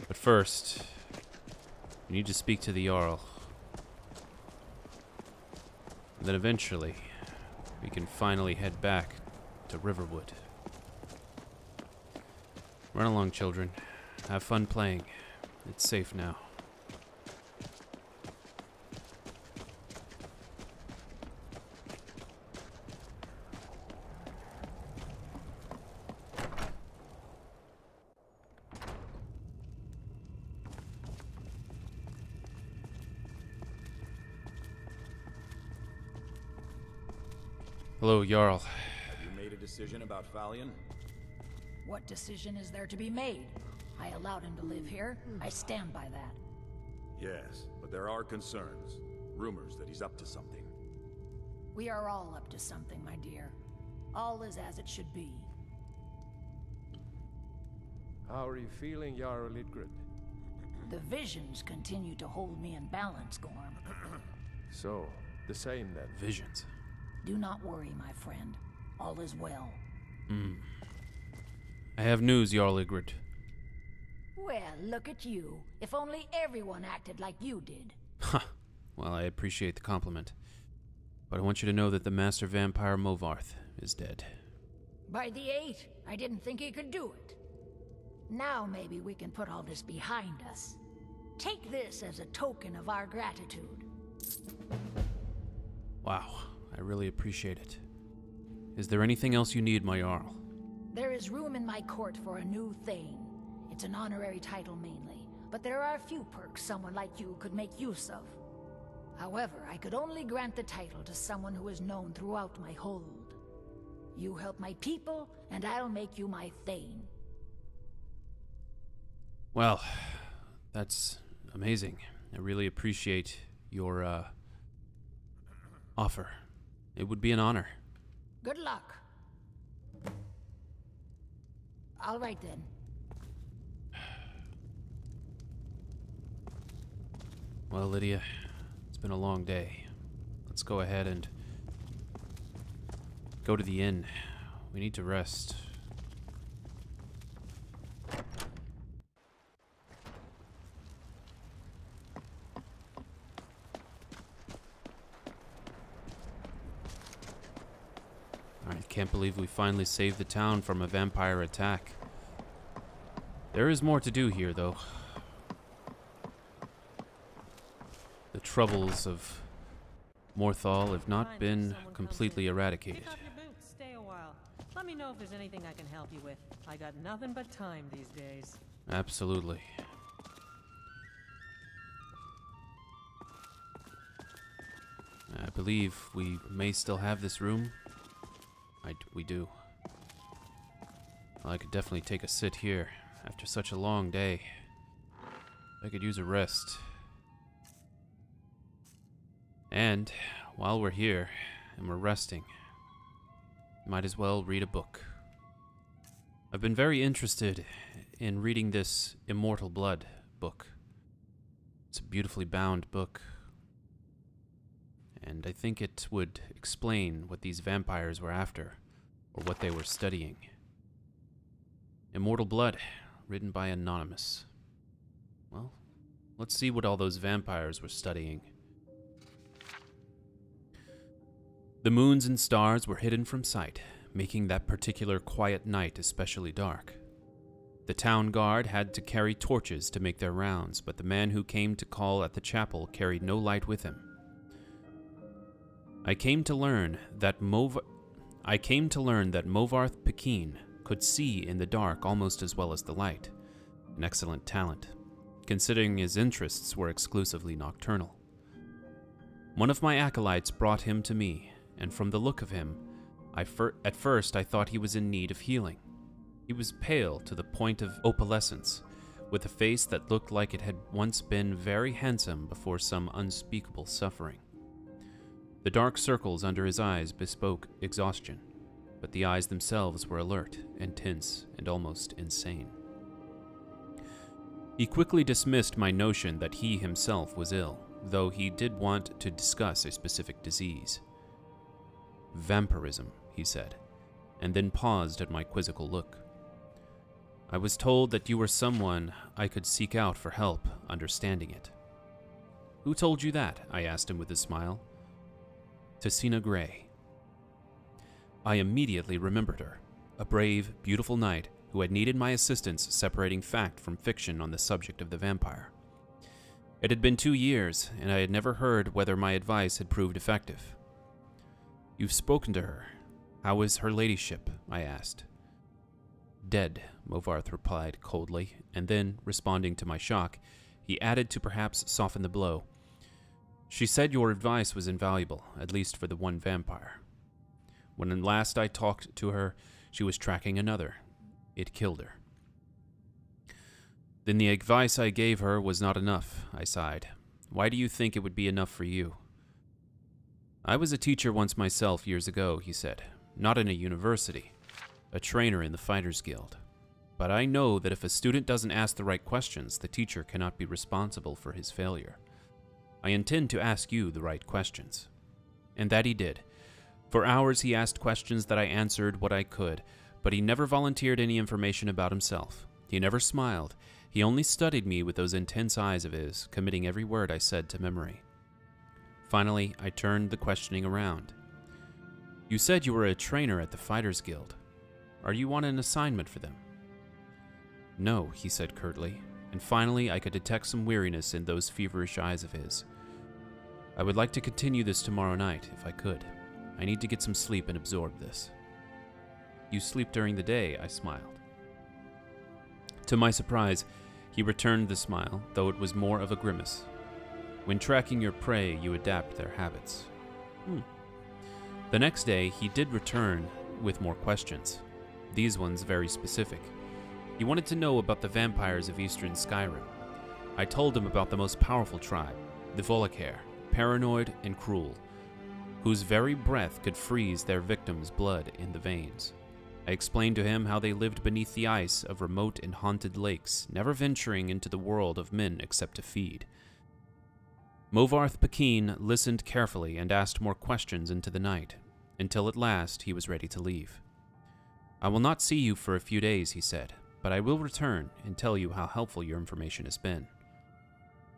But first, we need to speak to the Jarl. And then eventually, we can finally head back to Riverwood. Run along, children. Have fun playing. It's safe now. Hello, Jarl. Have you made a decision about Valian? What decision is there to be made? I allowed him to live here. I stand by that. Yes, but there are concerns. Rumors that he's up to something. We are all up to something, my dear. All is as it should be. How are you feeling, Jarl Lidgrid? The visions continue to hold me in balance, Gorm. So, the same then. Visions. Do not worry, my friend. All is well. I have news, Jarl Igrid. Well, look at you. If only everyone acted like you did. Ha! Well, I appreciate the compliment. But I want you to know that the master vampire Movarth is dead. By the 8, I didn't think he could do it. Now maybe we can put all this behind us. Take this as a token of our gratitude. Wow, I really appreciate it. Is there anything else you need, my Jarl? There is room in my court for a new thane. It's an honorary title mainly, but there are a few perks someone like you could make use of. However, I could only grant the title to someone who is known throughout my hold. You help my people, and I'll make you my thane. Well, that's amazing. I really appreciate your, offer. It would be an honor. Good luck. All right then. Well, Lydia, it's been a long day. Let's go ahead and go to the inn. We need to rest. I can't believe we finally saved the town from a vampire attack. There is more to do here, though. The troubles of Morthal have not been completely eradicated. Kick off your boots, stay a while. Let me know if there's anything I can help you with. I got nothing but time these days. Absolutely. I believe we may still have this room. We do. Well, I could definitely take a sit here after such a long day. I could use a rest. And while we're here and we're resting, might as well read a book. I've been very interested in reading this Immortal Blood book. It's a beautifully bound book, and I think it would explain what these vampires were after, or what they were studying. Immortal Blood, written by Anonymous. Well, let's see what all those vampires were studying. The moons and stars were hidden from sight, making that particular quiet night especially dark. The town guard had to carry torches to make their rounds, but the man who came to call at the chapel carried no light with him. I came to learn that Movarth Pekin could see in the dark almost as well as the light, an excellent talent, considering his interests were exclusively nocturnal. One of my acolytes brought him to me, and from the look of him, at first I thought he was in need of healing. He was pale to the point of opalescence, with a face that looked like it had once been very handsome before some unspeakable suffering. The dark circles under his eyes bespoke exhaustion, but the eyes themselves were alert and tense and almost insane. He quickly dismissed my notion that he himself was ill, though he did want to discuss a specific disease. Vampirism, he said, and then paused at my quizzical look. I was told that you were someone I could seek out for help understanding it. Who told you that? I asked him with a smile. Tessina Gray. I immediately remembered her, a brave, beautiful knight who had needed my assistance separating fact from fiction on the subject of the vampire. It had been 2 years, and I had never heard whether my advice had proved effective. You've spoken to her. How is her ladyship? I asked. Dead, Movarth replied coldly, and then, responding to my shock, he added to perhaps soften the blow. She said your advice was invaluable, at least for the one vampire. When last I talked to her, she was tracking another. It killed her. Then the advice I gave her was not enough, I sighed. Why do you think it would be enough for you? I was a teacher once myself years ago, he said. Not in a university. A trainer in the Fighters Guild. But I know that if a student doesn't ask the right questions, the teacher cannot be responsible for his failure. I intend to ask you the right questions. And that he did. For hours he asked questions that I answered what I could, But he never volunteered any information about himself. He never smiled. He only studied me with those intense eyes of his, committing every word I said to memory. Finally, I turned the questioning around. You said you were a trainer at the Fighters Guild. Are you on an assignment for them? No, he said curtly, and finally I could detect some weariness in those feverish eyes of his. I would like to continue this tomorrow night, if I could. I need to get some sleep and absorb this. You sleep during the day, I smiled. To my surprise, he returned the smile, though it was more of a grimace. When tracking your prey, you adapt their habits. The next day, he did return with more questions. These ones very specific. He wanted to know about the vampires of eastern Skyrim. I told him about the most powerful tribe, the Volcair, paranoid and cruel, whose very breath could freeze their victims' blood in the veins. I explained to him how they lived beneath the ice of remote and haunted lakes, never venturing into the world of men except to feed. Movarth Pekin listened carefully and asked more questions into the night, until at last he was ready to leave. I will not see you for a few days, he said, but I will return and tell you how helpful your information has been.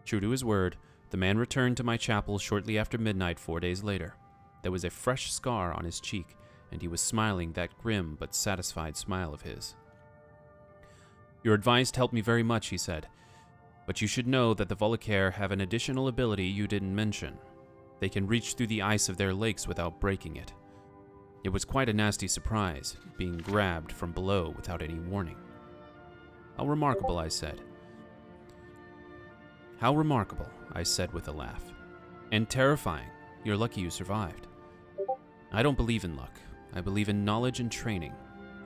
True to his word, the man returned to my chapel shortly after midnight 4 days later. There was a fresh scar on his cheek, and he was smiling that grim but satisfied smile of his. Your advice helped me very much, he said, but you should know that the Volcair have an additional ability you didn't mention. They can reach through the ice of their lakes without breaking it. It was quite a nasty surprise, being grabbed from below without any warning. How remarkable, I said. How remarkable, I said with a laugh. And terrifying. You're lucky you survived. I don't believe in luck. I believe in knowledge and training.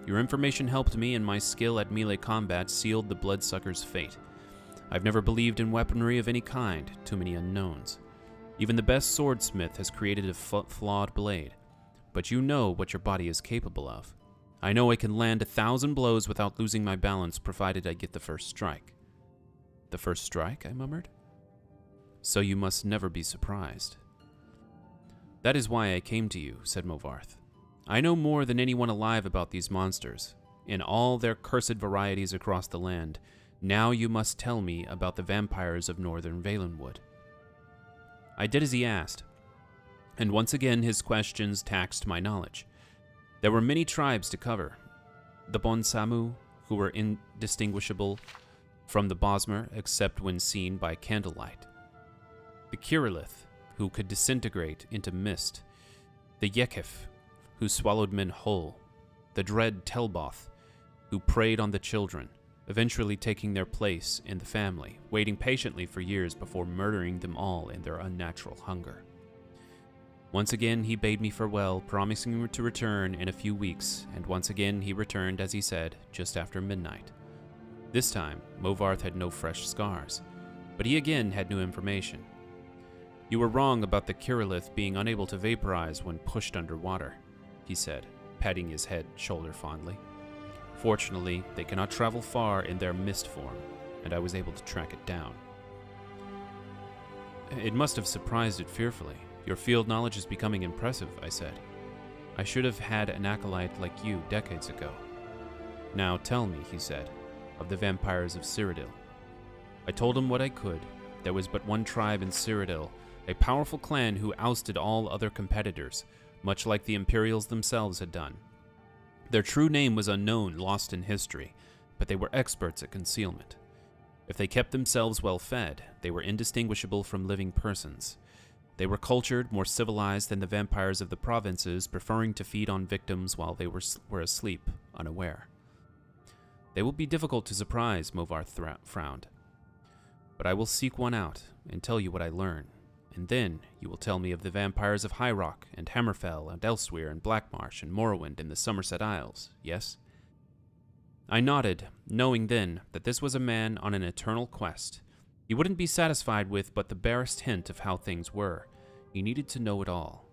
Your information helped me, and my skill at melee combat sealed the bloodsucker's fate. I've never believed in weaponry of any kind, too many unknowns. Even the best swordsmith has created a flawed blade. But you know what your body is capable of. I know I can land 1,000 blows without losing my balance, provided I get the first strike. The first strike, I murmured. So you must never be surprised. That is why I came to you, said Movarth. I know more than anyone alive about these monsters, in all their cursed varieties across the land. Now you must tell me about the vampires of northern Valenwood. I did as he asked, and once again his questions taxed my knowledge. There were many tribes to cover. The Bonsamu, who were indistinguishable from the Bosmer except when seen by candlelight. The Kirilith, who could disintegrate into mist. The Yekif, who swallowed men whole. The dread Telboth, who preyed on the children, eventually taking their place in the family, waiting patiently for years before murdering them all in their unnatural hunger. Once again he bade me farewell, promising to return in a few weeks, and once again he returned, as he said, just after midnight. This time, Movarth had no fresh scars, but he again had new information. You were wrong about the Kirilith being unable to vaporize when pushed underwater, he said, patting his head shoulder fondly. Fortunately, they cannot travel far in their mist form, and I was able to track it down. It must have surprised it fearfully. Your field knowledge is becoming impressive, I said. I should have had an acolyte like you decades ago. Now tell me, he said, of the vampires of Cyrodiil. I told him what I could. There was but one tribe in Cyrodiil, a powerful clan who ousted all other competitors, much like the Imperials themselves had done. Their true name was unknown, lost in history, but they were experts at concealment. If they kept themselves well fed, they were indistinguishable from living persons. They were cultured, more civilized than the vampires of the provinces, preferring to feed on victims while they were asleep, unaware. They will be difficult to surprise, Movarth frowned. But I will seek one out and tell you what I learn, and then you will tell me of the vampires of High Rock and Hammerfell and Elsewhere and Blackmarsh and Morrowind and the Somerset Isles, yes? I nodded, knowing then that this was a man on an eternal quest. He wouldn't be satisfied with but the barest hint of how things were. He needed to know it all.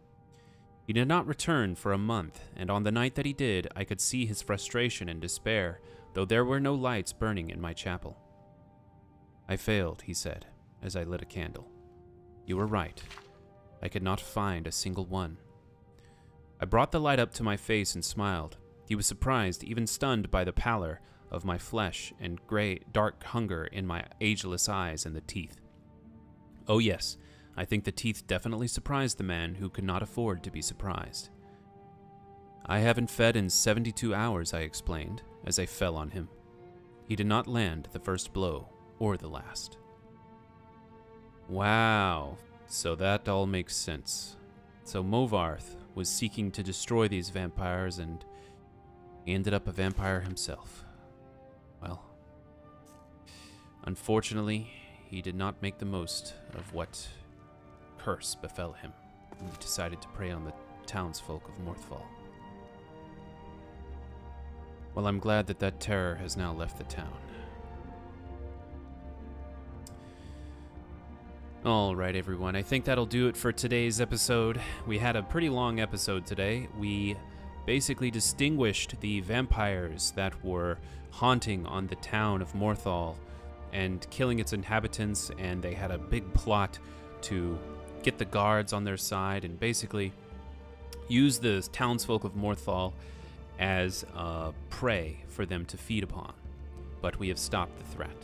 He did not return for a month, and on the night that he did, I could see his frustration and despair, though there were no lights burning in my chapel. I failed, he said, as I lit a candle. You were right. I could not find a single one. I brought the light up to my face and smiled. He was surprised, even stunned by the pallor of my flesh and dark hunger in my ageless eyes and the teeth. Oh yes, I think the teeth definitely surprised the man who could not afford to be surprised. I haven't fed in 72 hours, I explained, as I fell on him. He did not land the first blow, or the last. Wow, so that all makes sense. So Movarth was seeking to destroy these vampires, and he ended up a vampire himself. Well, unfortunately, he did not make the most of what curse befell him when he decided to prey on the townsfolk of Morthal. Well, I'm glad that that terror has now left the town. Alright everyone, I think that'll do it for today's episode. We had a pretty long episode today. We basically distinguished the vampires that were haunting on the town of Morthal and killing its inhabitants, and they had a big plot to get the guards on their side and basically use the townsfolk of Morthal as prey for them to feed upon. But we have stopped the threat.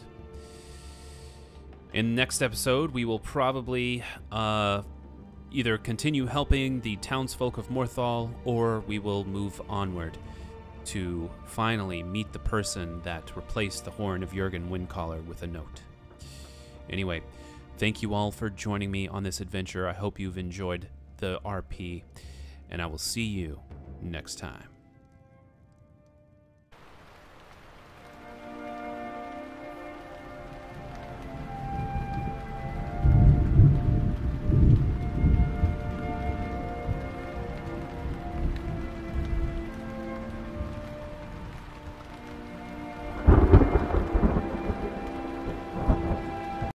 In the next episode, we will probably either continue helping the townsfolk of Morthal, or we will move onward to finally meet the person that replaced the Horn of Jurgen Windcaller with a note. Anyway, thank you all for joining me on this adventure. I hope you've enjoyed the RP, and I will see you next time.